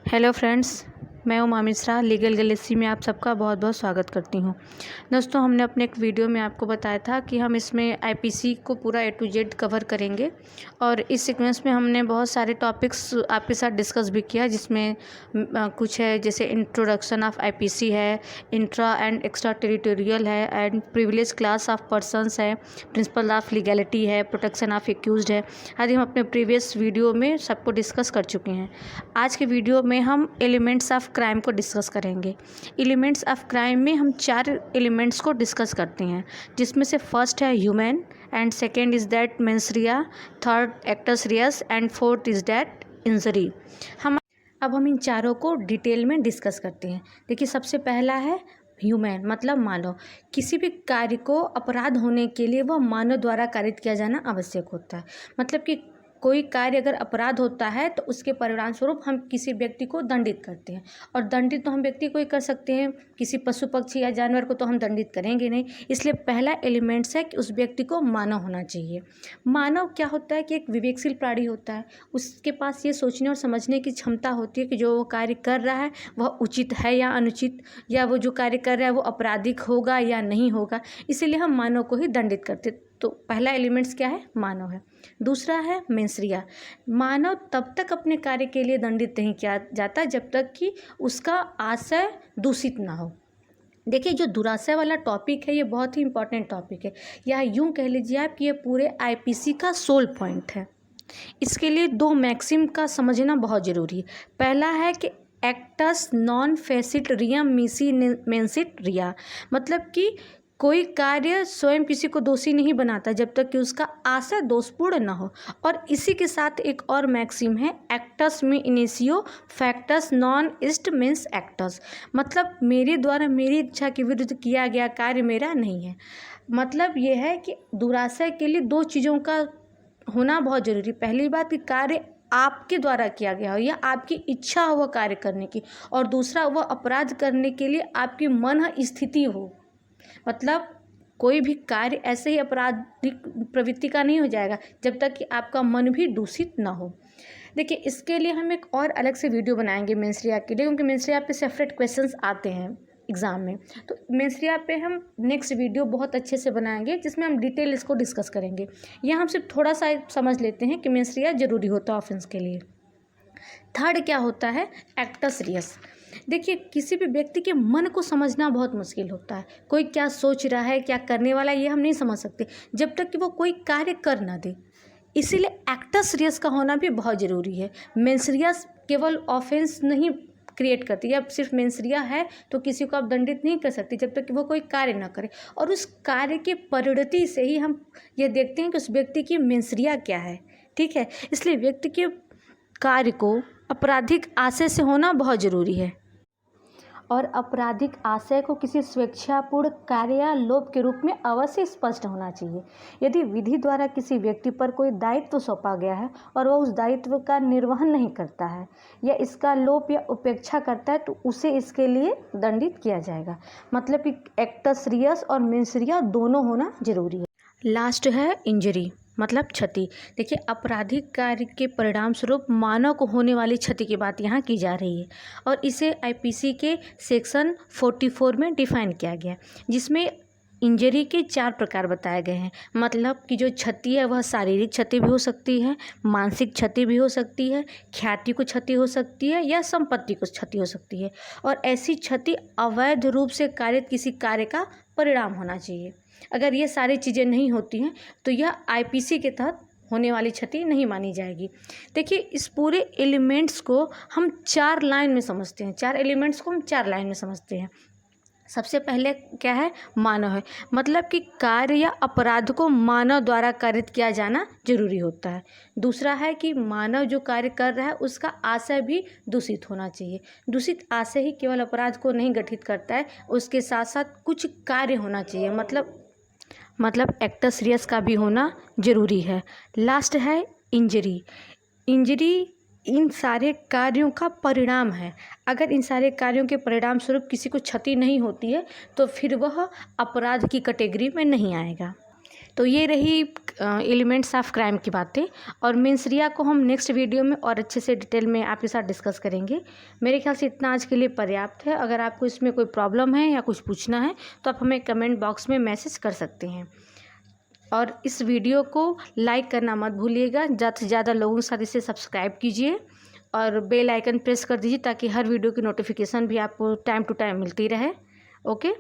Hello friends, मैं Uma Mishra legal Galaxy में आप सबका बहुत बहुत स्वागत करती हूं। दोस्तों, हमने अपने एक वीडियो में आपको बताया था कि हम इसमें आईपीसी को पूरा ए टू जेड कवर करेंगे और इस सीक्वेंस में हमने बहुत सारे टॉपिक्स आपके साथ डिस्कस भी किया, जिसमें कुछ है जैसे इंट्रोडक्शन ऑफ आईपीसी है, इंट्रा एंड एक्स्ट्रा टेरिटोरियल है, and privilege class of persons है, प्रिंसिपल ऑफ लीगैलिटी है, प्रोटेक्शन ऑफ एक्यूज्ड है आदि। हम अपने प्रीवियस वीडियो में सबको डिस्कस कर चुके हैं। आज के वीडियो में हम एलिमेंट्स ऑफ क्राइम को डिस्कस करेंगे। एलिमेंट्स ऑफ क्राइम में हम 4 एलिमेंट्स को डिस्कस करते हैं, जिसमें से फर्स्ट है human, and second is that mens rea, third actus reus, and fourth is that injury. अब हम इन चारों को डिटेल में डिस्कस करते हैं। देखिए, सबसे पहला है ह्यूमन, मतलब मानव। किसी भी कार्य को अपराध होने के लिए वह मानव द्वारा कारित किया जाना आवश्यक होता है। मतलब कि कोई कार्य अगर अपराध होता है तो उसके परिणाम स्वरूप हम किसी व्यक्ति को दंडित करते हैं, और दंडित तो हम व्यक्ति को ही कर सकते हैं, किसी पशु पक्षी या जानवर को तो हम दंडित करेंगे नहीं। इसलिए पहला एलिमेंट्स है कि उस व्यक्ति को मानव होना चाहिए। मानव क्या होता है कि एक विवेकशील प्राणी होता है। उसके पास ये सोचने और समझने की क्षमता होती है कि जो वो कार्य कर रहा है वह उचित है या अनुचित, या वो जो कार्य कर रहा है वो आपराधिक होगा या नहीं होगा। इसीलिए हम मानव को ही दंडित करते। तो पहला एलिमेंट्स क्या है? मानव है। दूसरा है मेंस रिया। मानव तब तक अपने कार्य के लिए दंडित नहीं किया जाता जब तक कि उसका आशय दूषित ना हो। देखिए, जो दुराशय वाला टॉपिक है ये बहुत ही इंपॉर्टेंट टॉपिक है, या यूं कह लीजिए आप कि ये पूरे आईपीसी का सोल पॉइंट है। इसके लिए 2 मैक्सिम का समझना बहुत ज़रूरी है। पहला है कि एक्टस नॉन फेसिट रियम मिसी मेंसिट रिया, मतलब कि कोई कार्य स्वयं किसी को दोषी नहीं बनाता जब तक कि उसका आशय दोषपूर्ण न हो। और इसी के साथ एक और मैक्सिम है, एक्टस में initio facts non east means acts, मतलब मेरे द्वारा मेरी इच्छा के विरुद्ध किया गया कार्य मेरा नहीं है। मतलब ये है कि दुराशय के लिए 2 चीज़ों का होना बहुत ज़रूरी। पहली बात कि कार्य आपके द्वारा किया गया हो या आपकी इच्छा हो वह कार्य करने की, और दूसरा वह अपराध करने के लिए आपकी मन स्थिति हो। मतलब कोई भी कार्य ऐसे ही आपराधिक प्रवृत्ति का नहीं हो जाएगा जब तक कि आपका मन भी दूषित ना हो। देखिए, इसके लिए हम एक और अलग से वीडियो बनाएंगे मेंस रिया के लिए, क्योंकि मेंस रिया पे सेपरेट क्वेश्चंस आते हैं एग्ज़ाम में। तो मेंस रिया पे हम नेक्स्ट वीडियो बहुत अच्छे से बनाएंगे, जिसमें हम डिटेल इसको डिस्कस करेंगे। यहाँ हम सिर्फ थोड़ा सा समझ लेते हैं कि मेंस रिया ज़रूरी होता है ऑफेंस के लिए। थर्ड क्या होता है? एक्टस रियस। देखिए, किसी भी व्यक्ति के मन को समझना बहुत मुश्किल होता है। कोई क्या सोच रहा है, क्या करने वाला है, ये हम नहीं समझ सकते जब तक कि वो कोई कार्य कर ना दे। इसीलिए एक्टस रियस का होना भी बहुत ज़रूरी है। मेंस रियस केवल ऑफेंस नहीं क्रिएट करती है। अब सिर्फ मेंस रिया है तो किसी को आप दंडित नहीं कर सकते जब तक कि वो कोई कार्य ना करे, और उस कार्य की परिणति से ही हम ये देखते हैं कि उस व्यक्ति की मेंस रिया क्या है। ठीक है, इसलिए व्यक्ति के कार्य को आपराधिक आशय से होना बहुत ज़रूरी है, और आपराधिक आशय को किसी स्वेच्छापूर्ण कार्य या लोभ के रूप में अवश्य स्पष्ट होना चाहिए। यदि विधि द्वारा किसी व्यक्ति पर कोई दायित्व सौंपा गया है और वह उस दायित्व का निर्वहन नहीं करता है या इसका लोभ या उपेक्षा करता है तो उसे इसके लिए दंडित किया जाएगा। मतलब कि एक्टस रियस और मेंस रिया दोनों होना जरूरी है। लास्ट है इंजरी, मतलब क्षति। देखिए, आपराधिक कार्य के परिणाम स्वरूप मानव को होने वाली क्षति की बात यहाँ की जा रही है, और इसे आईपीसी के सेक्शन 44 में डिफाइन किया गया, जिसमें इंजरी के 4 प्रकार बताए गए हैं। मतलब कि जो क्षति है वह शारीरिक क्षति भी हो सकती है, मानसिक क्षति भी हो सकती है, ख्याति को क्षति हो सकती है, या संपत्ति को क्षति हो सकती है। और ऐसी क्षति अवैध रूप से कारित किसी कार्य का परिणाम होना चाहिए। अगर ये सारी चीज़ें नहीं होती हैं तो यह आईपीसी के तहत होने वाली क्षति नहीं मानी जाएगी। देखिए, इस पूरे एलिमेंट्स को हम 4 लाइन में समझते हैं। 4 एलिमेंट्स को हम 4 लाइन में समझते हैं। सबसे पहले क्या है? मानव है, मतलब कि कार्य या अपराध को मानव द्वारा कारित किया जाना जरूरी होता है। दूसरा है कि मानव जो कार्य कर रहा है उसका आशय भी दूषित होना चाहिए। दूषित आशय ही केवल अपराध को नहीं गठित करता है, उसके साथ साथ कुछ कार्य होना चाहिए, मतलब एक्टस रियस का भी होना जरूरी है। लास्ट है इंजरी। इंजरी इन सारे कार्यों का परिणाम है। अगर इन सारे कार्यों के परिणाम स्वरूप किसी को क्षति नहीं होती है तो फिर वह अपराध की कैटेगरी में नहीं आएगा। तो ये रही एलिमेंट्स ऑफ क्राइम की बातें, और मेंसरिया को हम नेक्स्ट वीडियो में और अच्छे से डिटेल में आपके साथ डिस्कस करेंगे। मेरे ख्याल से इतना आज के लिए पर्याप्त है। अगर आपको इसमें कोई प्रॉब्लम है या कुछ पूछना है तो आप हमें कमेंट बॉक्स में मैसेज कर सकते हैं। और इस वीडियो को लाइक करना मत भूलिएगा, ज़्यादा से ज़्यादा लोगों के साथ इसे सब्सक्राइब कीजिए और बेल आइकन प्रेस कर दीजिए ताकि हर वीडियो की नोटिफिकेशन भी आपको टाइम टू टाइम मिलती रहे। ओके।